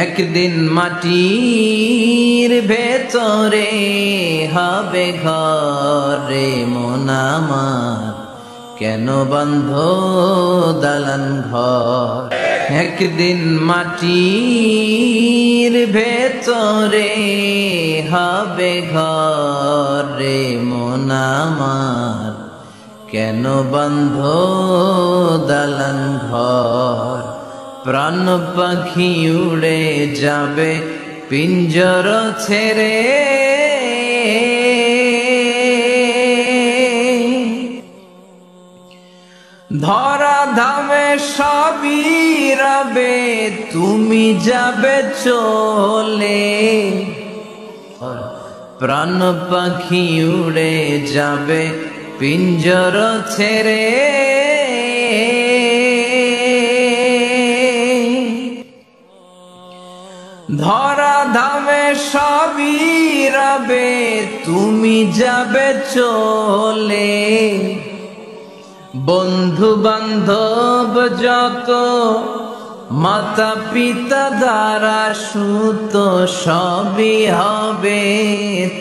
একদিন মাটির ভেতরে হবে ঘর রে মন আমার, কেন বন্ধ দালান ঘর। একদিন মাটির ভেতরে হবে ঘর রে মন আমার, কেন বন্ধ দালান ঘর। প্রাণ পাখি উড়ে যাবে পিঞ্জর ছেড়ে, ধরা ধামে সবই রবে তুমি যাবে চলে। প্রাণ পাখি উড়ে যাবে পিঞ্জর ছেড়ে, ধরা ধামে সবই রবে তুমি যাবে চলে। বন্ধু বান্ধব যত মাতা পিতা দ্বারা সুত সবই হবে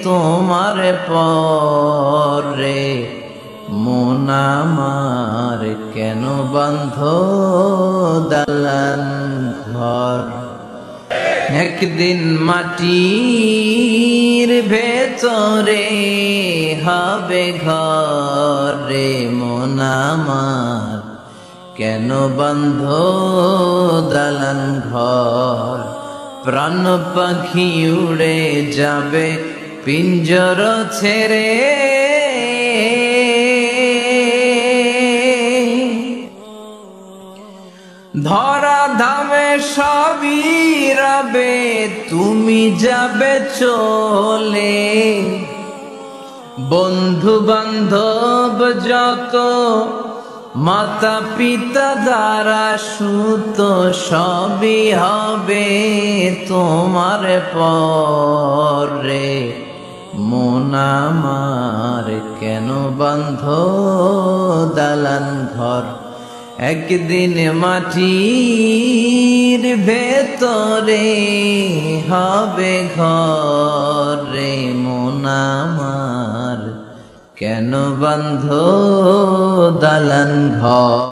তোমার পরে মন আমার, কেন বন্ধ দালান ঘর। একদিন মাটির ভেতরে হবে ঘর রে মন আমার, কেন বন্ধ দালান ঘর। প্রাণ পাখি উড়ে যাবে পিঞ্জর ছেড়ে, ধরা ধামে সবই রবে তুমি যাবে চলে। বন্ধু বান্ধব যত মাতা পিতা দ্বারা সুত সবই হবে তোমার পরে মন আমার, কেন বন্ধ দালান ঘর। একদিন মাটির ভেতরে হবে ঘর রে মন আমার, কেন বন্ধ দালান ঘর।